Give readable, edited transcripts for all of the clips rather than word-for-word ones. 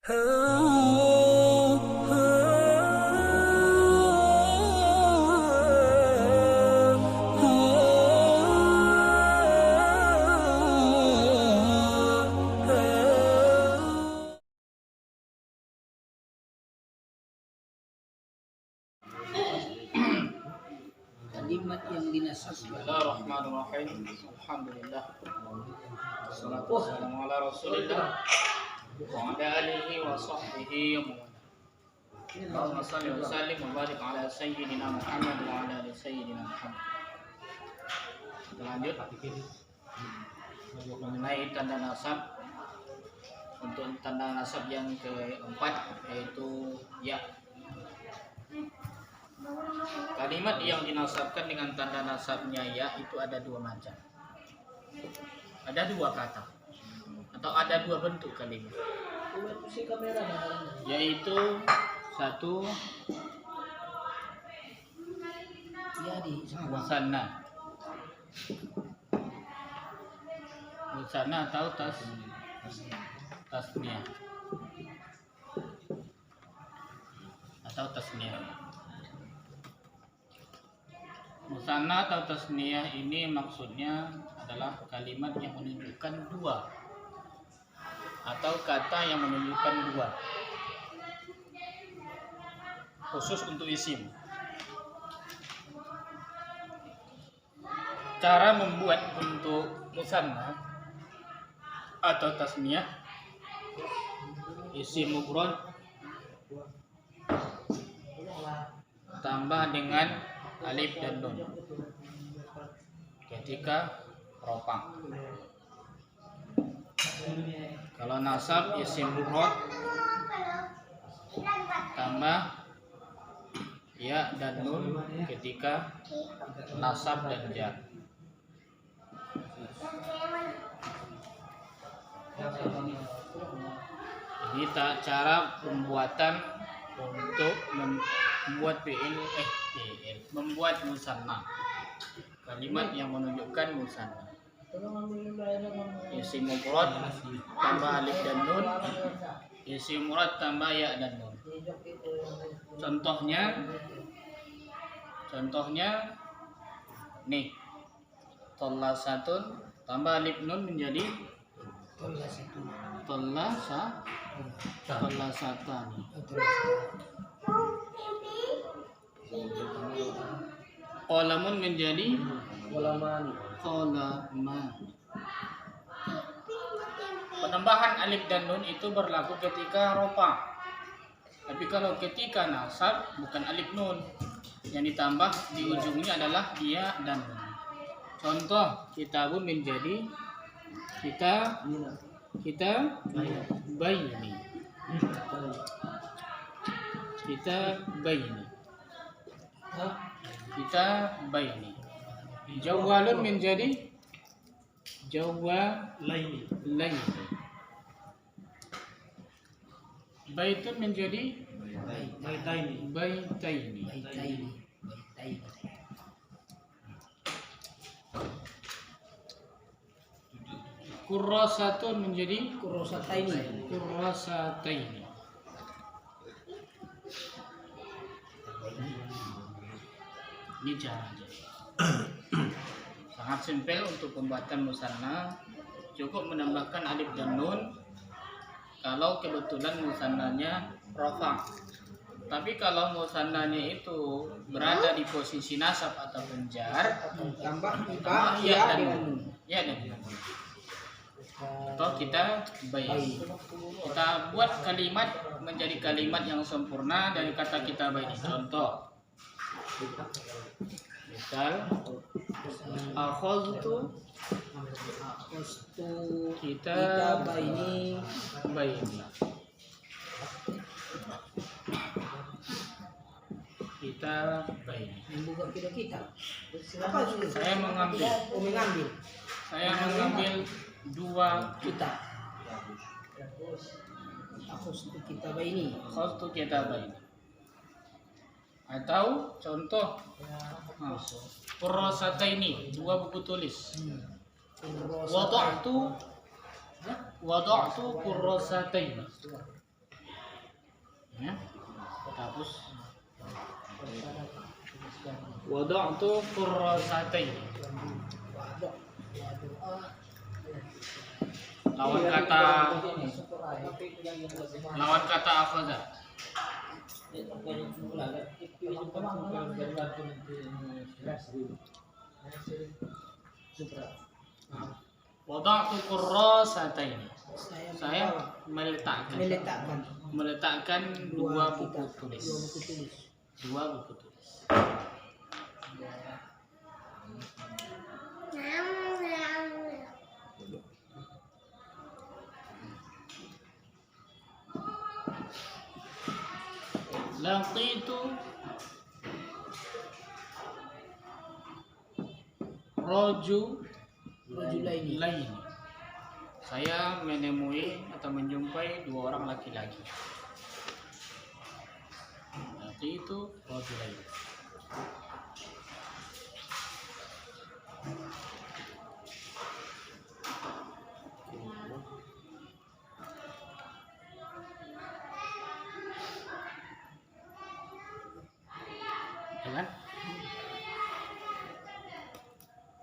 Kalimat yang dinasab. Bismillahirrahmanirrahim. Alhamdulillah. Wassalatu wassalamu ala Rasulillah wa ala alihi wa sahbihi wa man wala. Allahumma shalli wa sallim wa barik ala sayyidina Muhammad wa ala ali sayyidina Muhammad. Kita lanjut mengenai tanda nasab. Untuk tanda nasab yang keempat yaitu ya. Kalimat yang dinasabkan dengan tanda nasabnya ya itu ada dua macam. Ada dua kata atau ada dua bentuk kalimat. Yaitu satu musanna. Musanna atau tasniyah. Atau tasniyah. Musanna atau tasniyah ini maksudnya adalah kalimat yang menunjukkan dua atau kata yang menunjukkan dua, khusus untuk isim. Cara membuat untuk musanna atau tasniyah, isim mufrad tambah dengan alif dan nun ketika rof'a. Kalau nasab isim mufrad tambah ya dan nun ketika nasab dan jar. Ini cara pembuatan untuk membuat membuat musanna, kalimat yang menunjukkan musanna. Isim mufrad tambah alif dan nun, isim mufrad tambah ya dan nun. Contohnya nih, tollasatun tambah alif nun menjadi tollasatan. Qalamun menjadi qalaman. Penambahan alif dan nun itu berlaku ketika rof'a. Tapi kalau ketika nasab bukan alif nun, yang ditambah di ujungnya adalah ya dan nun. Contoh kitabun menjadi kita baini. Kita baini. Jawalun menjadi jawalaini. Baitun menjadi baitaini. Kurrasatun menjadi kurrasataini. Ini caranya. Sangat simpel untuk pembuatan musanna, cukup menambahkan alif dan nun kalau kebetulan musannanya rof'a. Tapi kalau musannanya itu berada di posisi nasab atau jar, tambah ya dan nun. Atau kita bayi. Kita buat kalimat menjadi kalimat yang sempurna dari kata kita bayi. Contoh, misal akhadtu kita bayi. Kita bayi. Membuka kita. Saya mengambil dua kita. Akhadtu kita bayi. Atau contoh kurrasataini, dua buku tulis. Wada'tu kurrasataini. Ya, hapus. Wada'tu qurrasatain. Lawan kata akhadha. Wada'tu qurrasatain. Saya meletakkan dua buku tulis. Dua buku tulis. Laqitu rajulaini. Saya menemui atau menjumpai dua orang laki-laki. Laqitu rajulaini. Kan?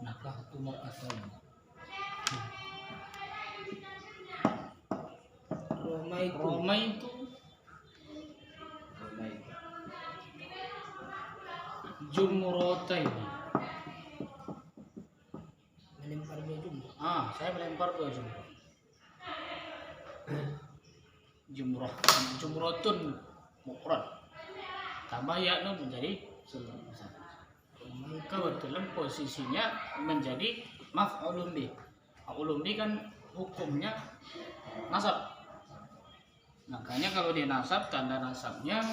Nakah tumor asal. Roma itu jumrotaini. melempar dua jumroh. Saya melempar dua jumroh. Jumrotun mufrad. Tambah ya nun menjadi kebetulan posisinya menjadi maf'ulun bih. Maf'ulun bih kan hukumnya nasab. Makanya kalau dia nasab, tanda nasabnya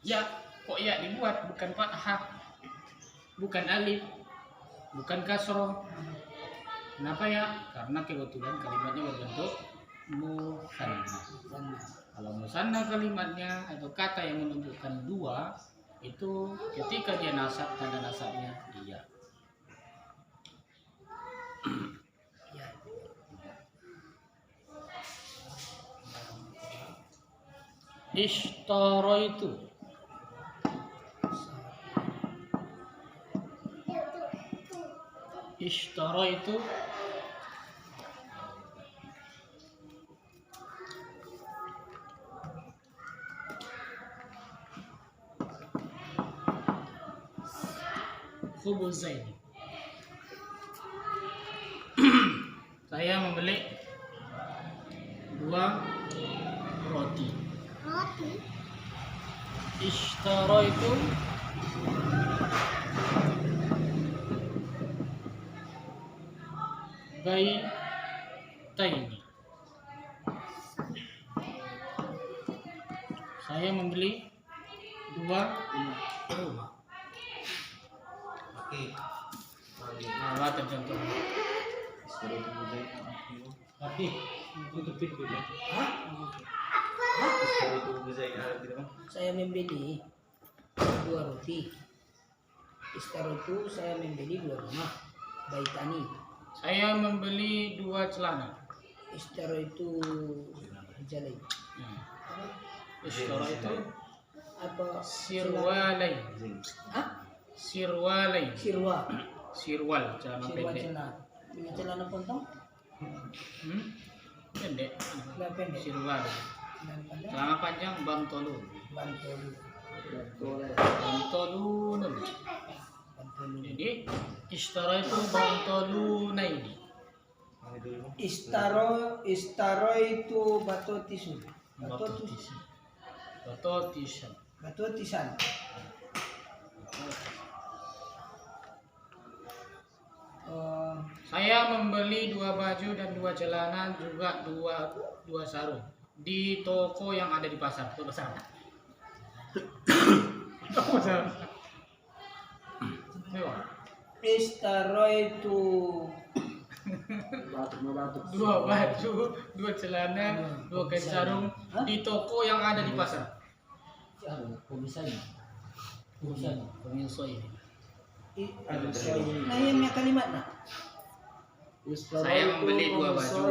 ya. Kok ya dibuat bukan fathah, bukan alif, bukan kasroh. Kenapa ya? Karena kebetulan kalimatnya berbentuk musanna. Kalau musanna kalimatnya atau kata yang menunjukkan dua, itu ketika dia nasab, tanda nasabnya dia. Ishtaraitu. Ishtaraitu khubuzaini. Saya membeli dua roti. Ishtaraitu baitaini. Saya membeli dua rumah. Apa tercontoh? Tapi tutupin dulu. Saya membeli dua roti. Ishtaraitu saya membeli dua rumah. Baitani. Saya membeli dua celana. Ishtaraitu jalai. Ishtaraitu Apa? sirwalain. Sirwalain. Sirwal celana pendek. Ini celana pontong? Pendek. Celana pendek. Sirwal. Celana panjang bantolun. Bantolun. Jadi ishtaraitu bantolunaini. Ishtaraitu batotisun. Batotisan. Saya membeli dua baju dan dua celana, juga dua sarung di toko yang ada di pasar. Toko besar. Toko besar. Ishtaraitu Dua baju, dua celana, dua kain sarung di toko yang ada di pasar. Pemisoi. Nah, yang kalimat nah. Saya membeli dua baju,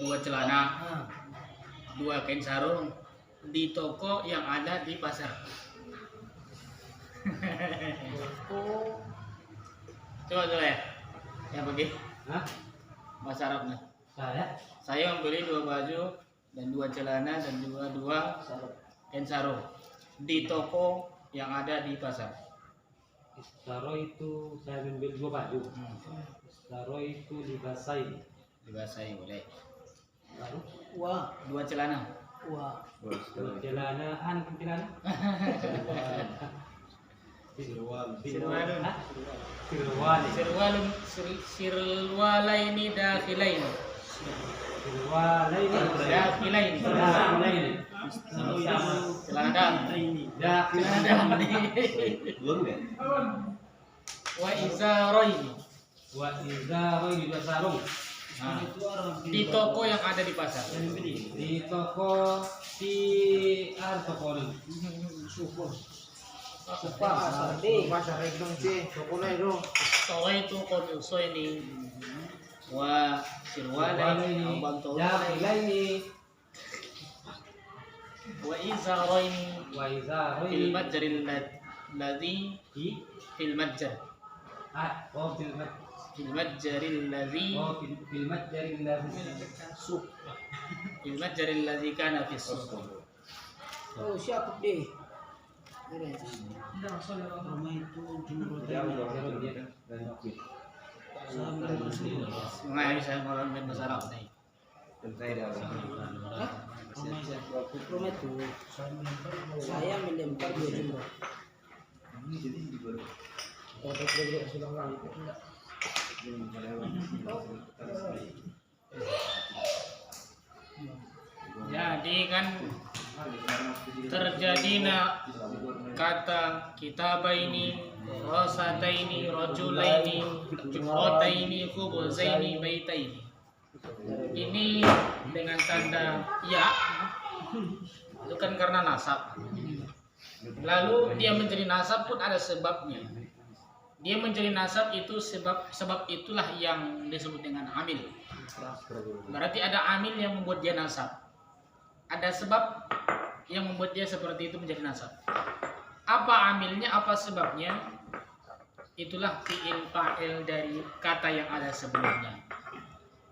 dua celana, dua kain sarung di toko yang ada di pasar. Coba ya. Yang pergi Hah? bahasa Arabnya. Saya Saya membeli 2 baju dan 2 celana dan dua sarung di toko yang ada di pasar. Istaro itu saya ambil 2 baju. Istaro itu dibasahi. Dibasahi boleh. Lalu Wah, 2 celana. wah. celana celana. Sirwalun. Hah? Sirwali. Sirwalaini dakhilaini. Sirwalaini. Dakhilaini. Dakhilaini. Celana dalam. Dakhilaini. Wa izaraini. Wa izaraini 2 sarung. Nah, di toko yang ada di pasar. Di toko di toko ini. Pasar deh. Toko itu qamisaini wa sirwalaini au bantolaini Dakhilaini. wa izaraini Wa fil izaraini. matjaril ladzi fil matjar Oh, fil matjaril ladzi matjari allazi Sup. fil matjaril ladzi kana fis suq. Oh, siapa deh? Rumah itu jumlah Nggak bisa ngomong bahasa Arab nih. rumah itu saya melempar 2 jumlah. Jadi kan terjadi kata kitabaini, rasataini, rajulaini, juhataini, khubuzaini, baitaini. Ini dengan tanda ya, itu kan karena nasab. Lalu dia menjadi nasab pun ada sebabnya. Dia menjadi nasab itu sebab itulah yang disebut dengan amil. Berarti ada amil yang membuat dia nasab. Ada sebab yang membuat dia seperti itu menjadi nasab. Apa amilnya, apa sebabnya? Itulah fi'il fa'il dari kata yang ada sebelumnya.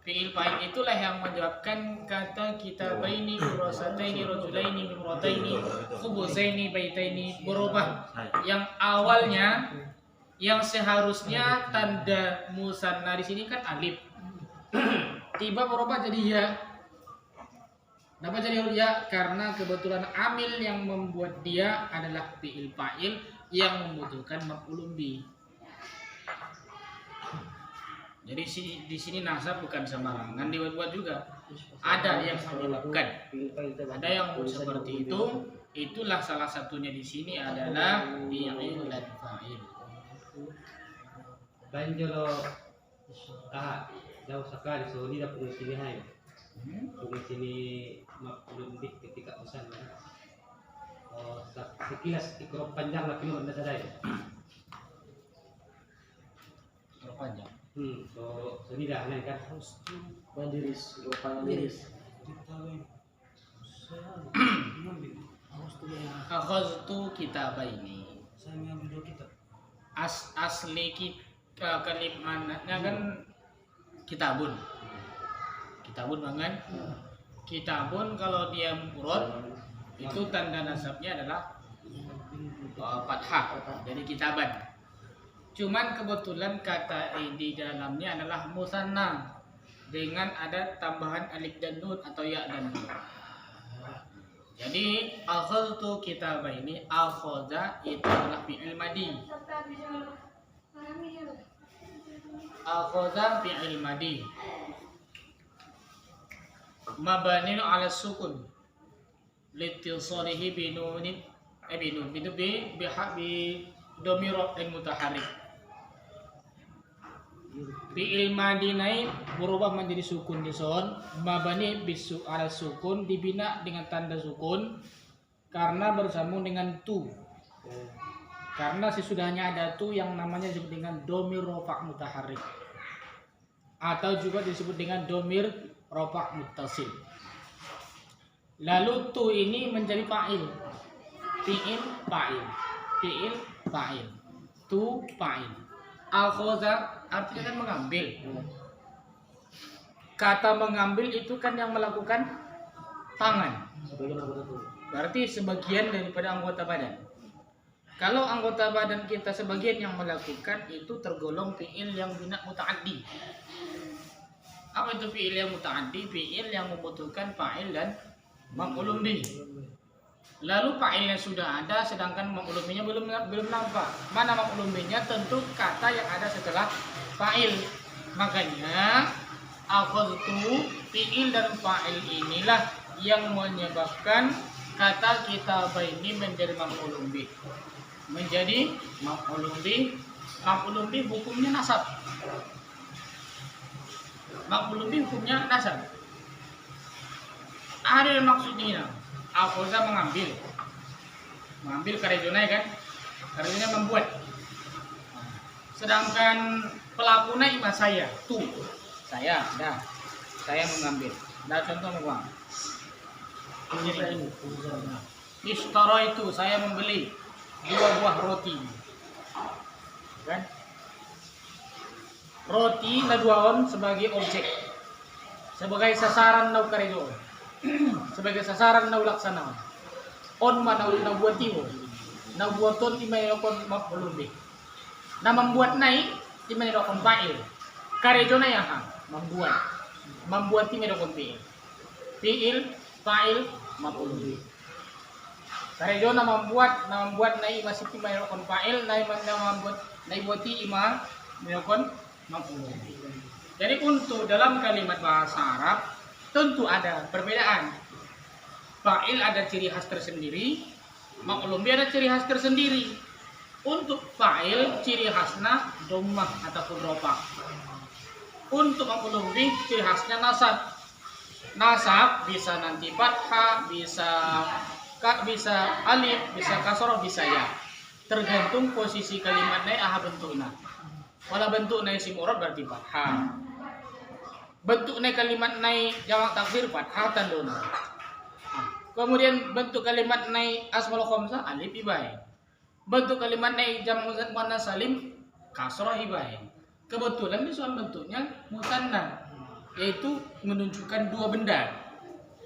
Fi'il fa'il itulah yang menyebabkan kata kitabaini, kurasataini, rajulaini, mimrataini, khubuzaini, baitaini berubah. Yang awalnya yang seharusnya tanda musanna di sini kan alif. Tiba berubah jadi ya. Kenapa jadi ya? Karena kebetulan amil yang membuat dia adalah fi'il fa'il yang membutuhkan maf'ulun bih. Jadi di sini nasab bukan sembarangan dibuat juga. Ada yang menyebabkan. Ada yang seperti itu. Itulah salah satunya di sini adalah fi'il dan fa'il. Banjolo jauh sekali so ini dapat di sini hai. Di sini belum ketika pesan. Oh, sekilas ikro panjang lah kilo anda sadai. Terpanjang. So ini dah naik kan. Pandiris. Akhadtu kitabaini. Saya mengambil 2 kitab. Asli kalimatnya kan kitabun. Kitabun banget. Kitabun kalau dia murad itu tanda nasabnya adalah fathah. Jadi kitaban. Cuman kebetulan kata di dalamnya adalah musanna dengan ada tambahan alif dan nun atau ya dan nun. Jadi akhadtu kitabaini, akhadha itu adalah fi'il madi. Akhadha fi'il madi. Mabani ala sukun. Litisalihi binunin binun itu bi dhamir mutaharrik. Fi'il madi naik berubah menjadi sukun di son, mabani bisu ala sukun dibina dengan tanda sukun karena bersambung dengan tu. Karena sesudahnya ada tu yang namanya disebut dengan dhamir rafa' mutaharrik atau juga disebut dengan dhamir rafa' muttasil. Lalu tu ini menjadi fa'il. Fi'il fa'il. Fi'il fa'il. Tu fa'il. Akhadha artinya kan mengambil. Kata mengambil itu kan yang melakukan tangan. Sebagian anggota tubuh. Berarti sebagian daripada anggota badan. Kalau anggota badan kita sebagian yang melakukan itu tergolong fi'il yang bina muta'addi. Apa itu fi'il yang muta'addi? Fi'il yang membutuhkan fa'il dan maf'ulun bih. Lalu fa'ilnya sudah ada sedangkan maf'ulun bihnya belum nampak. Mana maf'ulun bihnya? Tentu kata yang ada setelah fa'il. Makanya akhadtu, fi'il dan fa'il inilah yang menyebabkan kata kitabah ini menjadi maf'ulun bih. Menjadi maf'ulun bih. Maf'ulun bih hukumnya nasab. Maf'ulun bih hukumnya nasab. Ada yang maksudnya akhadha mengambil. Mengambil karejona kan? Karejona membuat. Sedangkan pelakunya ima saya, tu. Saya, dah. Saya mengambil. Dah contoh bang. Ishtara itu saya membeli 2 buah roti. Kan? Roti naduaon sebagai objek. Sebagai sasaran nau karejo. Sebagai sasaran nau laksana. On mana nau buatiwo. Nau buaton imayokon maf'ulun bih. Nah membuat naik imayokon fa'il. Karejo na yang membuat. Membuat imayokon fi'il. Fi'il, fa'il, maf'ulun bih. Karejo na membuat naik masih imayokon fa'il, naik membuat naik buati imayokon maf'ulun bih. Jadi untuk dalam kalimat bahasa Arab tentu ada perbedaan. Fa'il ada ciri khas tersendiri, maf'ulun bih ada ciri khas tersendiri. Untuk fa'il ciri khasnya dhammah ataupun rofa. Untuk maf'ulun bih ciri khasnya nasab. Nasab bisa nanti fathah, bisa alif, bisa kasroh, bisa ya. Tergantung posisi kalimatnya aha bentuknya. Kalau bentuknya isim murad berarti fathah. Bentuknya kalimat naik jamak taksir fathah tandona. Kemudian bentuk kalimat naik asmaul khamsah alif ibai. Bentuk kalimat naik jamak muannas salim kasrah ibai. Kebetulan ini soal bentuknya musanna, yaitu menunjukkan 2 benda.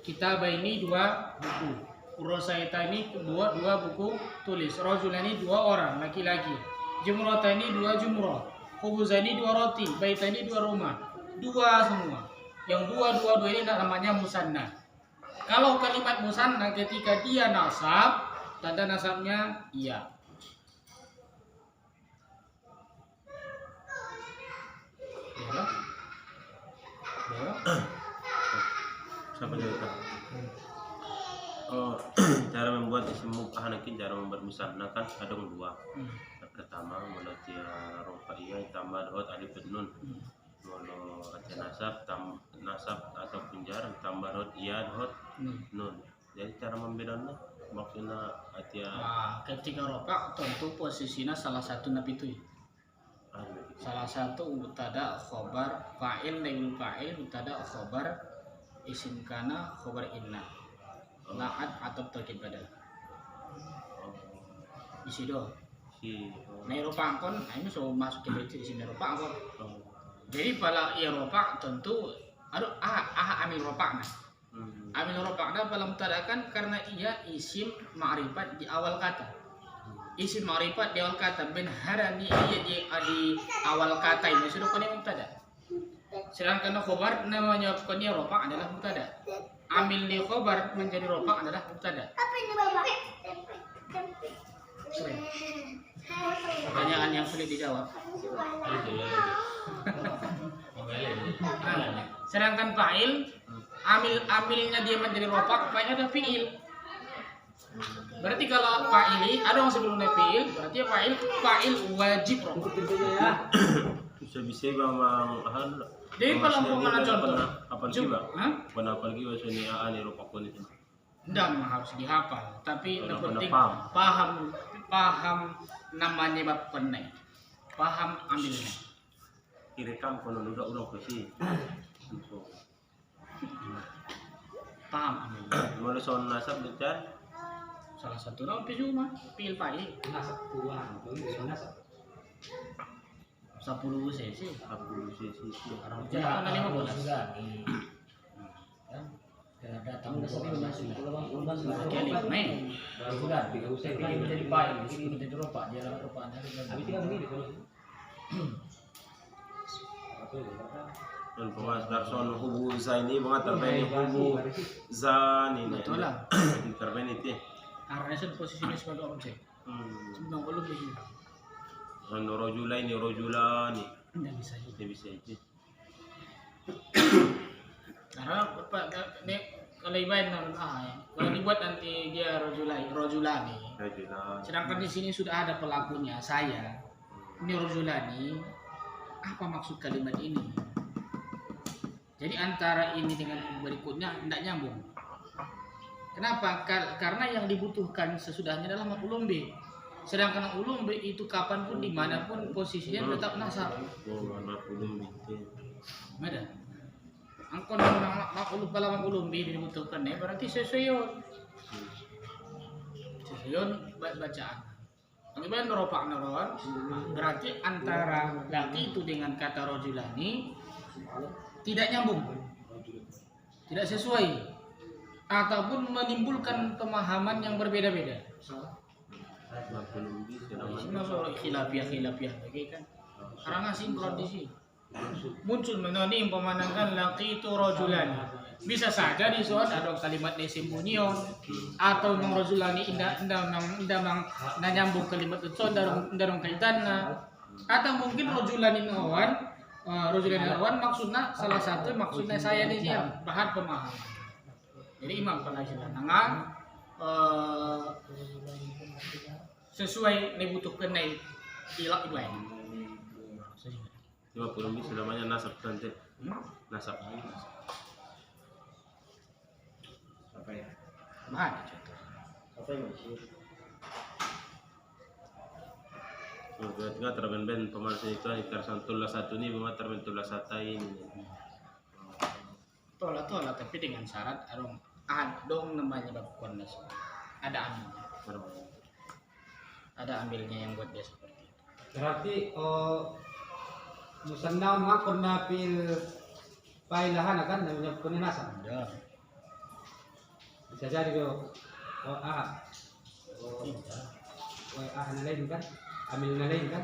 Kitabah ini 2 buku. Urosaita ini 2 buku tulis. Rajulani 2 orang laki-laki. Jumrata ini 2 jumrah. Khubuzah ini 2 roti. Baita ini 2 rumah. 2 semua. Yang 2 ini namanya musanna. Kalau kalimat musanna ketika dia nasab, tanda nasabnya iya. Siapa cerita? Oh, cara membuat isim mubham cara membuat musanna kan ada 2. Yang pertama munatia rofaiyah tambah dot alif dan nun. Mono nasab atau jar tambah dot iya dot nun. Jadi cara membedanya maksudnya atia ketika rofa tentu posisinya salah satu nabi itu. Salah satu mubtada khobar fa'il naibul fa'il mubtada khobar isim kana khobar inna na'at atau taukid badal isi do Eropa kon ini so masuk ke isim Eropa kon. Jadi pada Eropa tentu aduh amil Eropa nah amil Eropa nah pada mubtadakan karena ia isim ma'rifat di awal kata. Isim ma'rifat di awal kata benharani iya di awal kata ini sudah koni mubtada. Sedangkan khobar namanya koni rofa adalah mubtada. Amil di khobar menjadi rofa adalah mubtada. Apa ini Bapak? Pertanyaan yang sulit dijawab. Sedangkan fa'il amilnya dia menjadi rofa, fa'ilnya adalah fi'il. Berarti kalau fa'ili ada yang sebelumnya fi'il, berarti fa'il wajib rofa. Bisa bang Jadi kalau mana contoh? apa sih bang? Apa lagi maksudnya ani rupakon itu? Tidak harus dihafal, tapi yang penting paham. paham namanya bab penai, paham ambilnya. Direkam kono udah pasti. Paham? Mulai soal nasab dan Salah satu nama cuma pil pai Nasab tuan, itu nasab. 10 cc. Abdul Sisi. Orang Jawa kan 15. Ya, datang ke sini masih Kali main. Baru sudah, tiga usai Ini menjadi baik, ini menjadi ropa, dia ropa. Habis tinggal begini kalau Dan pengas darson hubu zaini banget terbeni hubu zani. Betul lah. Terbeni itu. Karena itu posisinya sebagai objek. Sebenarnya belum begini. Sono rojula ini rojulani. Tidak bisa juga. Ini bisa itu. Karena ini kalau ibarat kalau dibuat nanti dia rojulani. Rojulani. Sedangkan di sini sudah ada pelakunya, saya. Ini rojulani. Apa maksud kalimat ini? Jadi antara ini dengan berikutnya tidak nyambung. Kenapa? Karena yang dibutuhkan sesudahnya adalah maf'ulun bih. Sedangkan ulum bih itu kapanpun dimanapun posisinya tetap nasab. Oh, maf'ulun bih. Ada. Angkon maf'ulun kalau maf'ulun bih dibutuhkan berarti sesuaiun. Sesuaiun bacaan. Bagaimana neropak neron? Berarti antara laki itu dengan kata rojulani tidak nyambung, tidak sesuai, ataupun menimbulkan pemahaman yang berbeda-beda. Maf'ulun bih Ini masuk khilafiah lagi kan? Karena sinkron di sini. Muncul menoni pemandangan laki itu rojulani. Bisa saja di soal ada kalimat desimbunion atau nang rojulani indah nyambung kalimat itu darong kaitanna atau mungkin rojulani nawan maksudnya salah satu maksudnya saya di sini bahan pemahaman. Jadi imam penasihat nangan sesuai dibutuhkan dari ilak itu lain. Maf'ulun bih namanya nasab nanti. Nasab. Apa ya? Mana contoh? Apa yang masih? Nggak terben-ben pemansi itu ikar santulah satu ini bunga terbentulah satu ini. Tolak tapi dengan syarat dong namanya bab kondas. Ada ambilnya. Ada ambilnya yang buat dia seperti itu. berarti musanna makon na pil pailahan akan namanya nasab. Ada. Bisa jadi do na lain kan, ambil na lain kan.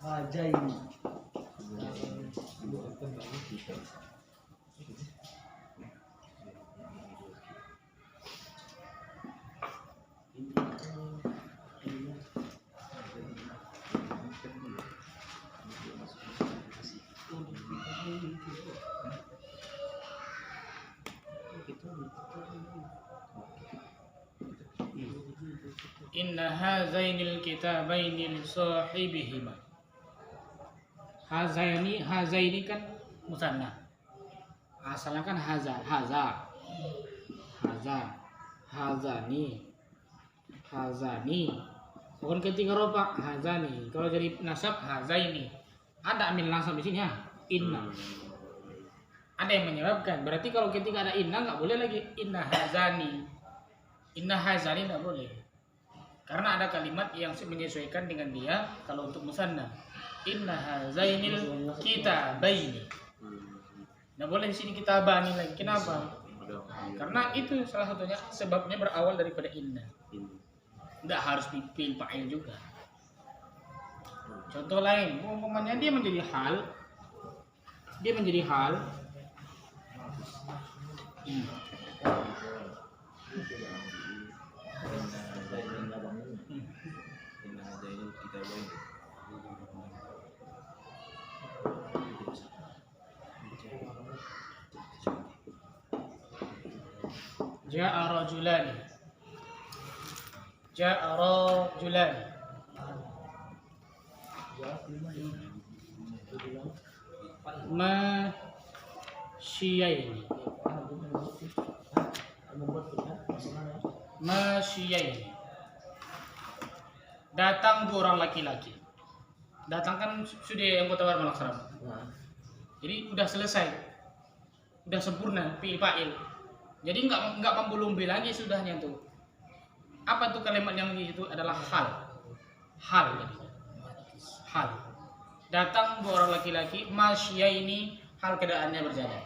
Hajaini. Inna hazainil kitabaini li sahibihima. Hazaini kan musanna. Asalnya kan hazani. Bukan ketika ropak hazani. Kalau jadi nasab hazaini. Ada ambil nasab di sini ya. Inna. Ada yang menyebabkan. Berarti kalau ketika ada inna nggak boleh lagi inna hazani. Inna hazani nggak boleh. Karena ada kalimat yang menyesuaikan dengan dia kalau untuk musanna. Inna hazainil kitabaini. Nah boleh di sini kitabani lagi. Kenapa? Karena itu salah satunya sebabnya berawal daripada inna. Enggak harus dipil fa'il juga. Contoh lain, umpamanya dia menjadi hal. Ja'a rajulani. Masyiaini. Masyiaini. Datang dua orang laki-laki. Datang kan sudah anggota baru melaksanakan. Jadi udah selesai, udah sempurna fi'il fa'il. Jadi nggak membelumbi lagi sudahnya tuh. Apa tuh kalimat yang itu adalah hal, jadi hal. Datang dua orang laki-laki, masya ini hal keadaannya berjalan.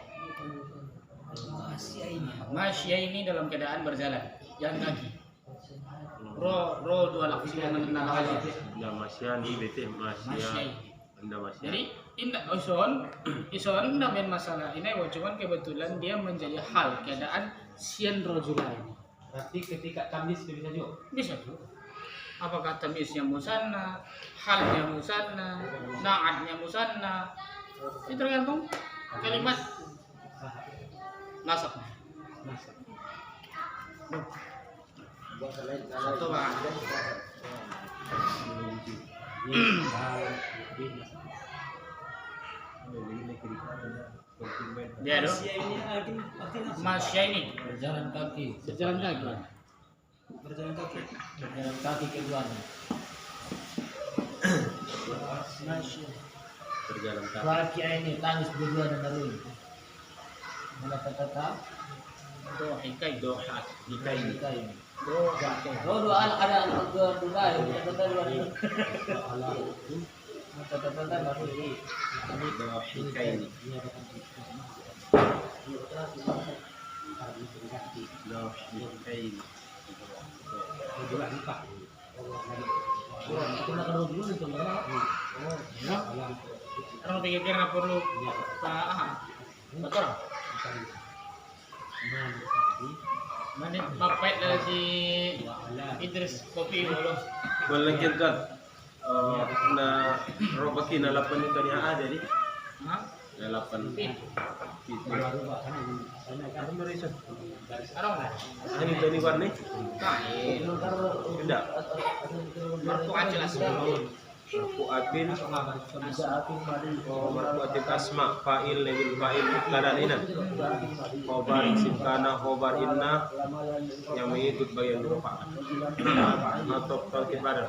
Masya ini dalam keadaan berjalan, jalan kaki. Ro dua laki mengenal hal itu. Anda masyani bete masya. Anda masya. Jadi indah ison namanya masalah ini cuman kebetulan dia menjadi hal keadaan sian rojulain. Berarti ketika tamis itu bisa juga. Bisa juga. Apakah tamisnya musanna, halnya musanna, naatnya musanna, itu tergantung kalimat nasab. Satu bang. Dia dong. Masya ini Berjalan kaki. berjalan kaki. Berjalan kaki keduanya. Berjalan kaki. Kaki ini tangis berdua dan darun. Mula kata Dohikai. Doha dikai. ini. Dohikai. Oh, dua ada dua ini. Kata dua ini. Kata baru ini. Doha dikai. Doha dikai. Juga lupa. Aku nak kena dulu itu mana? Ya. Orang pikir nggak perlu paham. Betul. Mana bapak dari si Idris kopi dulu. Walangkin kan na robaki na lapan itu ni ada di. Hah? Na lapan. Ada nggak? Ani itu ni warna. Kain. Tidak. Marfu jelas. Marfu'atin marfu'atin asma fa'il lewil fa'il mubtada ina khobar isim kana khobar inna yang mengikut bagian rupa atau tauhid pada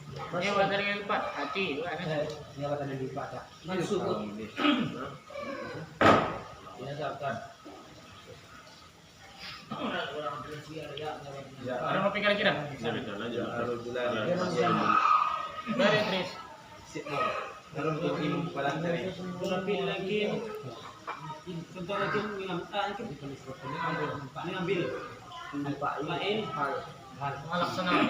Ini dari lipat hati. Masuk. Ada mau pikir kira? jadi aja Dari Idris. Tapi lagi contoh lagi mengambil lain hal Laksana.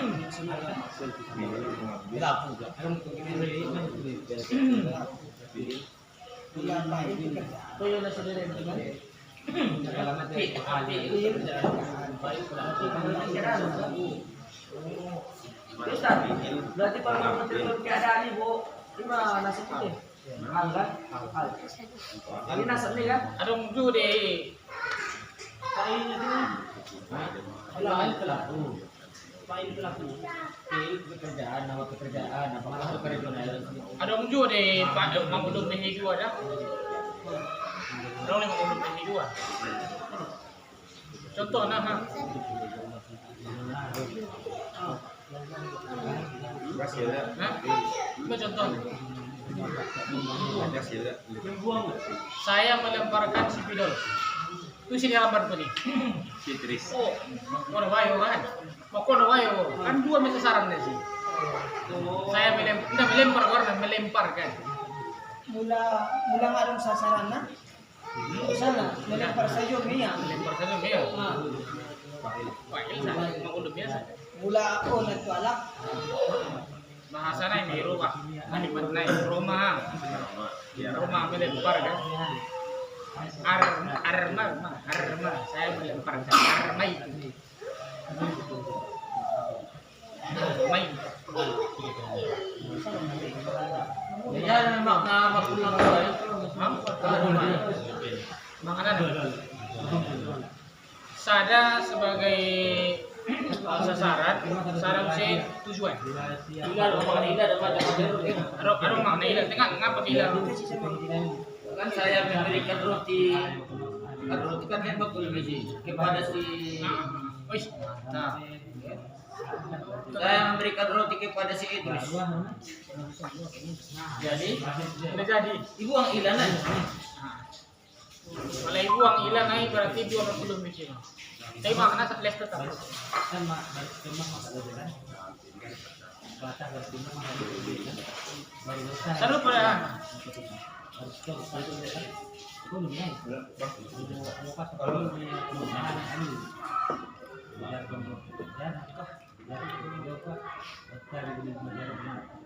Berarti kalau menurut keadaan ibu, gimana nasib ini? Hal kan? Hal. Ini nasib nih kan? Ada juga deh. Lain pelaku. Lain pelaku. Pekerjaan, nama pekerjaan, apa pekerjaan? Ada juga deh. Pak mengundung mehi dua ada. Ada yang mengundung mehi dua. Contoh nah. Nah, apa contoh? Saya melemparkan si pidol. Itu sini lambat tuh nih. Idris Oh, kono wayo kan? Mau kono wayo kan dua meter sarang deh sih. Saya melempar warna melemparkan. Mula nggak ada sasaran na sana melempar saja Mia Melempar saja ya. Fa'il saya mengundung biasa. mula ako nagtualak Bahasanya ini rumah. Kalimat naik rumah. Rumah melempar kan. Arma, saya melemparkan arma itu. Arma itu. Yan makna makulang ko ay. Makanan. Sada sebagai sasaran si tujuan. Arong makna ilan. Tengah ngapa ilan? Kan saya memberikan roti kan tembak kepada si Nah, saya memberikan roti kepada si Idris. Jadi udah jadi. ibu ang ilanan. Kalau ibu ang ilan ay berarti 20 biji. Tapi makna les tetap. Kan balik ke rumah maka ada kan. Batas balik ke rumah maka ada. Baru selesai. Seru pada Harus stop satu kan. Itu lumayan. Mau pas kalau punya perusahaan ini. Biar kemudian dari beberapa dari beberapa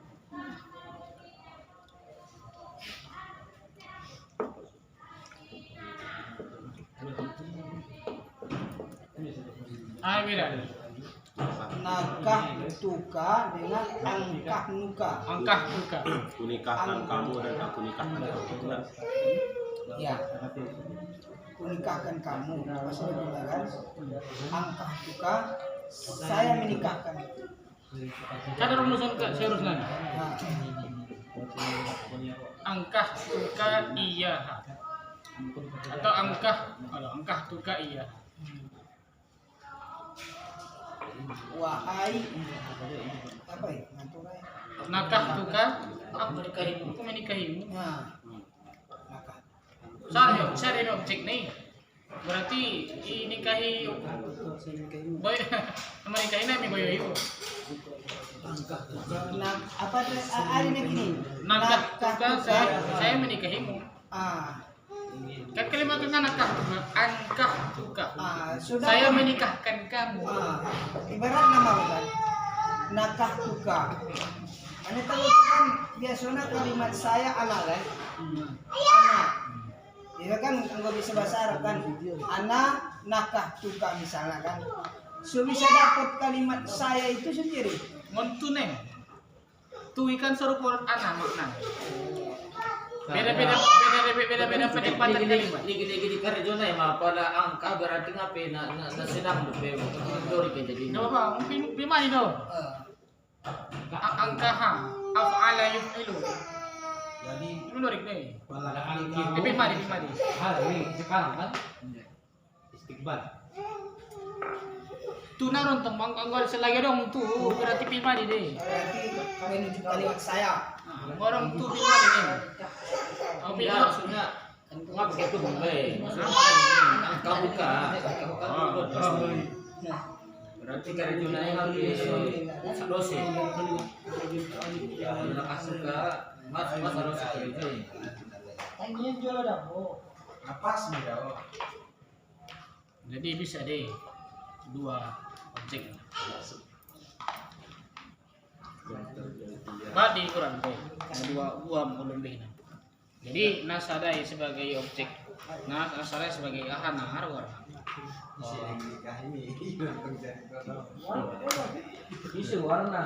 beda. Nakah tuka dengan angkah nuka. Angkah buka. Kunikahkan kamu dan aku nikahkan kamu. Ya. Kunikahkan kamu. Maksudnya bilang angkah tuka saya menikahkan. Kan rumusan ke seharusnya. Nah, Angkah tuka iya. Atau angkah tuka iya. wahai apa ya? Ngantuk aja. Nakah tuka aku menikahimu. Nah. Nakah. Saya ada objek nih. Berarti nikahi boy menikahi nami boy ibu. Nah, apa tuh? Ada yang gini. Nakah tuka saya menikahimu. Ah. Kan kalimat kan nakah tuka, angkah tuka. Sudah. Saya menikahkan kamu. Ibarat nama bukan. Nakah tuka. Ane tahu kan biasanya kalimat saya anak kan. Anak. Ya kan nggak bisa bahasa Arab kan. Anak nakah tuka misalnya kan. So bisa dapat kalimat saya itu sendiri. Montuneng. Tu ikan serupa anak makna. Beda-beda penempatan kalimat. Gini karjona ya mah pada angka berarti ngapain na sedang bepe dori ke jadi. Enggak apa, mungkin bimani do. Angkaha af'ala yuf'ilu. Jadi Menarik nih. pelagaan Bimani. hal ini sekarang kan istiqbal. Tu naron tong anggar selagi dong tu berarti bimani deh. Berarti menuju kalimat saya. Orang tu bimani deh. Oh Ya bimani. maksudnya ngapa begitu bombe. Angka buka. Berarti karjona yang harus dosi. Nak asuka mas harus kerja. Tanya jual dah. Jadi bisa deh dua objek. Di Quran tuh dua lebih. Jadi nasadai sebagai objek, nasadai sebagai ahana arwar. Isu warna.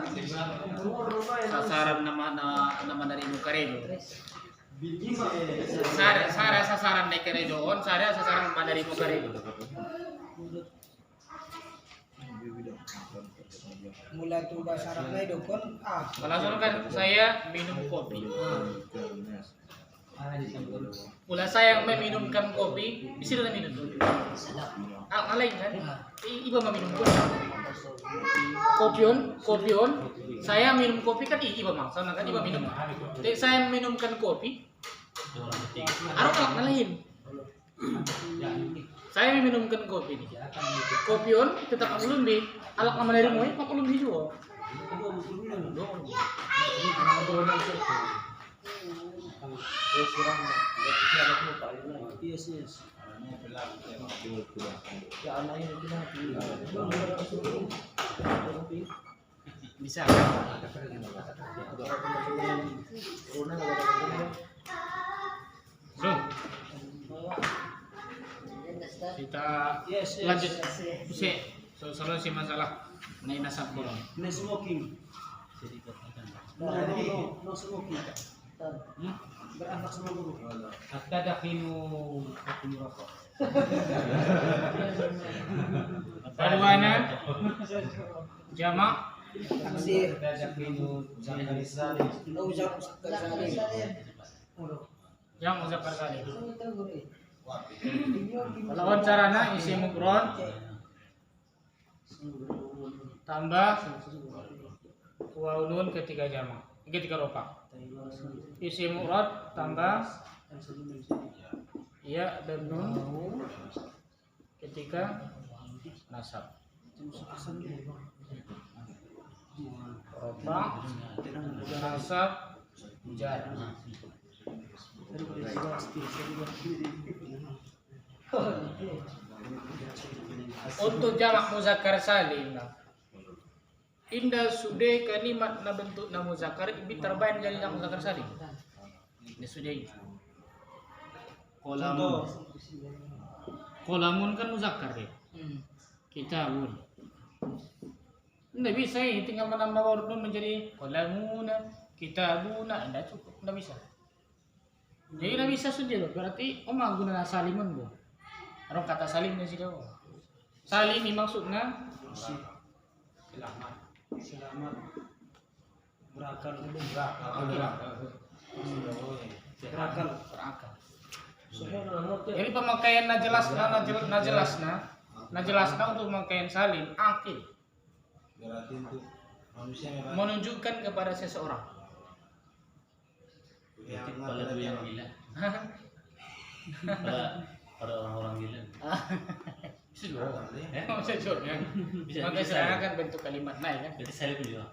Sasaran nama dari Nukaredo. Sara sasaran dari Karedoon, sara sasaran dari Nukaredo. Mulai tuh bahasa Arab itu kan Kalau kan saya minum kopi. Mula saya meminumkan kopi, bisa sudah minum. Lain kan? Ibu meminum kopion. Saya minum kopi kan ibu maksudnya kan ibu minum. Jadi saya minumkan kopi. Aroma lain. Saya meminumkan kopi nih. Kopion tetap aku lumbi. Alak nama dari moy, aku lumbi juga. Bisa. So, kita lanjut. Solusi masalah nasab kurang. no smoking. No smoking. Beranak sama guru. At-tadakinu akum rokok. Paduana jamak Taksir. At-tadakinu Uzak sekali. yang muzakkar salim. Lawan carana isi mufrad tambah waw nun ketika jamak, ketika rofa. Isi mufrad tambah ya dan nun ketika nasab. Rofa, nasab, jar. Untuk jamak muzakkar salim, indah sudah kalimat na bentuk na muzakkar ibi terbain jadi jamak muzakkar salim. Ini sudah. Kolamun kan muzakkar ya. Kitabun. Tidak bisa ya, tinggal menambah huruf nun menjadi kolamuna, kitabuna, tidak cukup, tidak bisa. Jadi tidak bisa saja loh, berarti omah guna salimun bu. Orang kata salim dan sih salim ini maksudnya selamat berakal berakal. Jadi pemakaian najelasna untuk pemakaian salim akil. Berarti untuk manusia Menunjukkan kepada seseorang. Pada tuh yang gila. Pada orang-orang gila. Bisa juga. Maka saya kan bentuk kalimat naik kan. Berarti saya pun juga.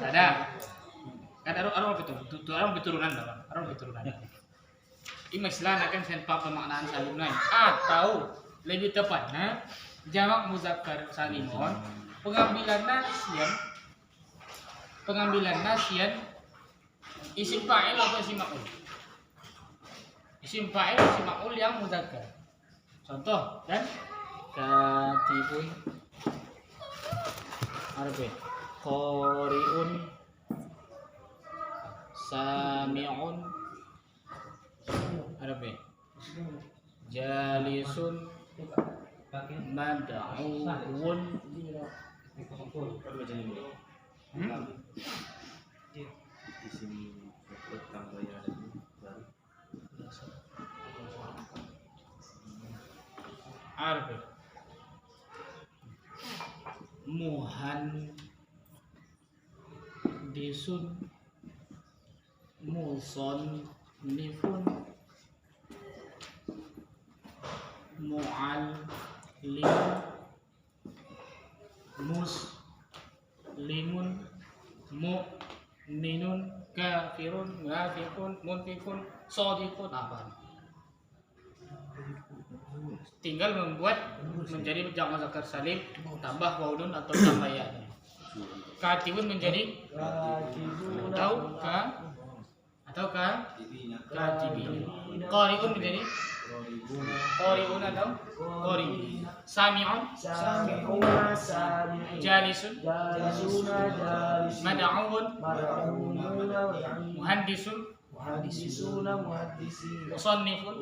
Ada. Kan orang keturunan lah. Orang keturunan. Istilah akan saya pemaknaan salim naik atau lebih tepatnya jamak muzakkar salimun pengambilan nasian isim fa'il atau isim maf'ul. Isim fa'il isim maf'ul yang muzakkar. Contoh kan katibun arbe qari'un sami'un arbe jalisun mad'un Isim mufrad tambah ya baru. arbe muhan disun muson nifun mu'allim muslimun mu'minun kafirun munafiqun munfikun shadiqun apa tinggal membuat menjadi jamak muzakkar salim tambah waulun atau tambah ya. Katibun menjadi atau katibin. Qari'un menjadi qari'un atau qari. Sami'un jalisun mad'un muhandisun musannifun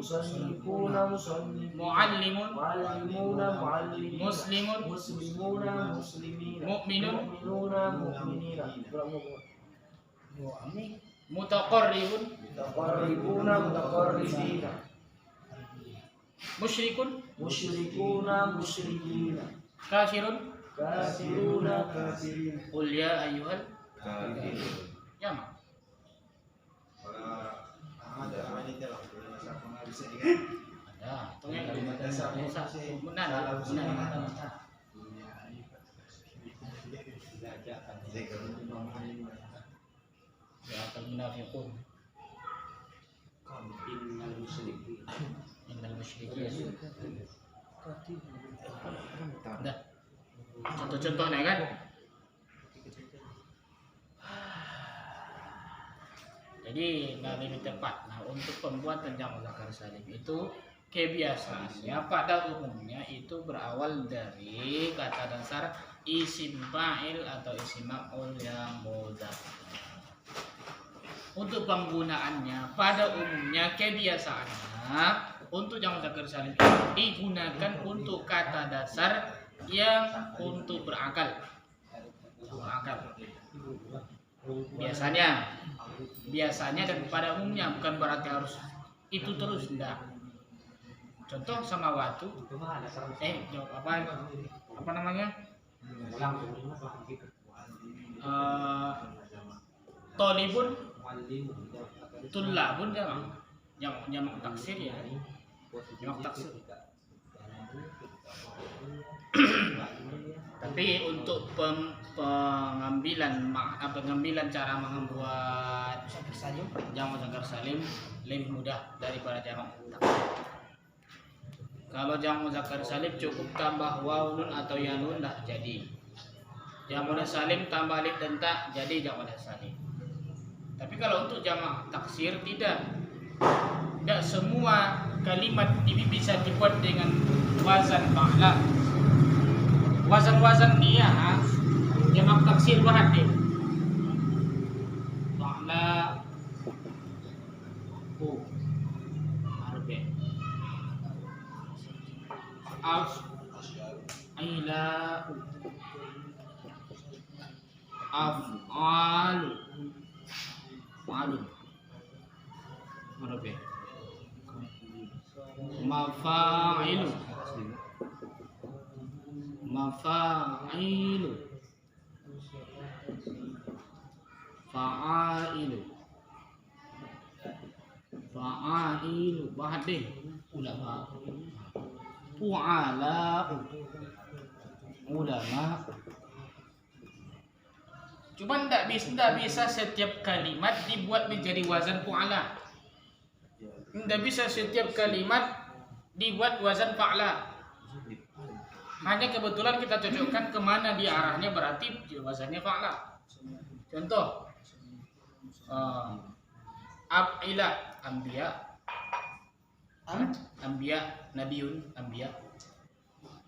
muallimun muslimun mu'minun mutaqarribun musyrikun kafirun qul ya ayyuhal jamak. ada wanita lah bisa Ada, munafiqun innal musyrikin. Dah. Contoh-contohnya kan. Jadi lebih tepat. Nah, untuk pembuatan jamak muzakkar salim itu kebiasaannya pada umumnya itu berawal dari kata dasar isim fa'il atau isim maf'ul yang muzakkar. untuk penggunaannya pada umumnya kebiasaannya untuk jamak muzakkar salim digunakan untuk kata dasar yang untuk berakal. Biasanya dan pada umumnya, bukan berarti harus itu terus, enggak. Contoh sama waktu apa namanya? Tolibun, tullabun jamak taksir ya. Jamak taksir. Tapi untuk pengambilan cara membuat jamak muzakkar salim lebih mudah daripada jamak taksir. Kalau jamak muzakkar salim cukup tambah waw, nun atau ya nun dah jadi. Jamak muzakkar salim tambah alif dan ta jadi jamak muzakkar salim. Tapi kalau untuk jamak taksir tidak semua kalimat ini bisa dibuat dengan wazan fa'la. Wazan-wazan dia jamak taksir berhati. Fa'la arba. Af'ila af'alu ma'lum arba. Mafa'ilu fa'ilu bahadeh ulama fu'ala ulama. Cuman tidak bisa setiap kalimat dibuat menjadi wazan fu'ala. Tidak bisa setiap kalimat dibuat wazan fa'la. Hanya kebetulan kita cocokkan kemana dia arahnya, berarti wazannya fa'la. Contoh af'ila anbiya, anbiya nabiun anbiya,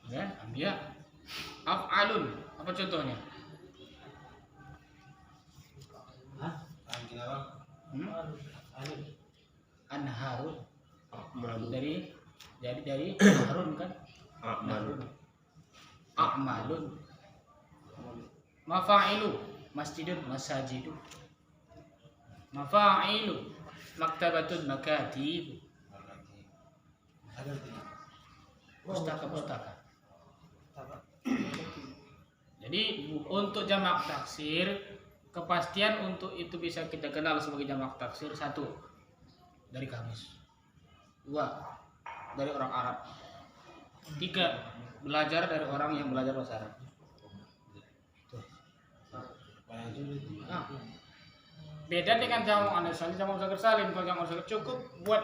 kan? Anbiya. Af'alun apa contohnya? Anharun dari harun kan? A'malun. Mafa'ilu masjidun masajidu. Mafa'ilu maktabatun makatib. Pustaka. Jadi untuk jamak taksir, kepastian untuk itu bisa kita kenal sebagai jamak taksir: 1, dari kamus, 2, dari orang Arab, 3, belajar dari orang yang belajar bahasa Arab. Nah, beda dengan jamak muannas salim, jamak muzakkar salim. Kalau jamak muzakkar cukup buat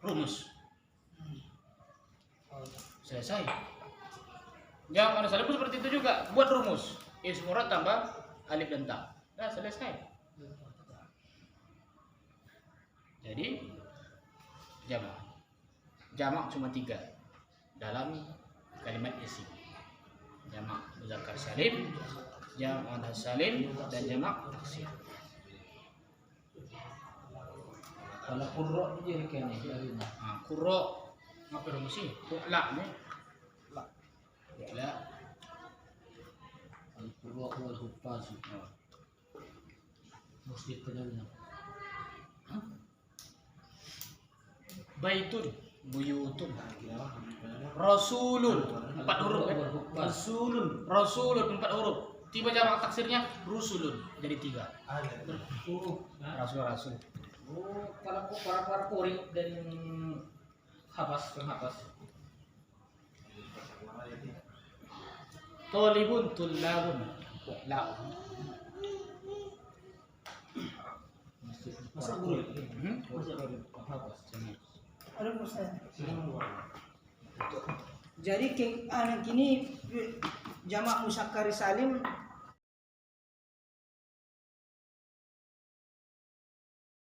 rumus, selesai. Jamak muannas salim pun seperti itu juga, buat rumus ism mufrad tambah alif dan ta, dah selesai. Jadi jamak cuma 3 dalam kalimat isim: jamak muzakkar salim, jamak muannas salim, dan jamak taksir. Kalau qurra dia kayaknya. Qurra apa rumusnya? La ni. La. Al-qurra wal huffaz. Mesti kenalnya. Baitun, buyutun, rasulun, 4 huruf kan? Rasulun 4 huruf. Tiba jamak taksirnya rusulun, jadi 3. Rasul. Oh, kalau para kori dan hafaz. Tolibun, tullabun, la. Masa guru. Ada Ustaz. Jadi kini jamak muzakkar salim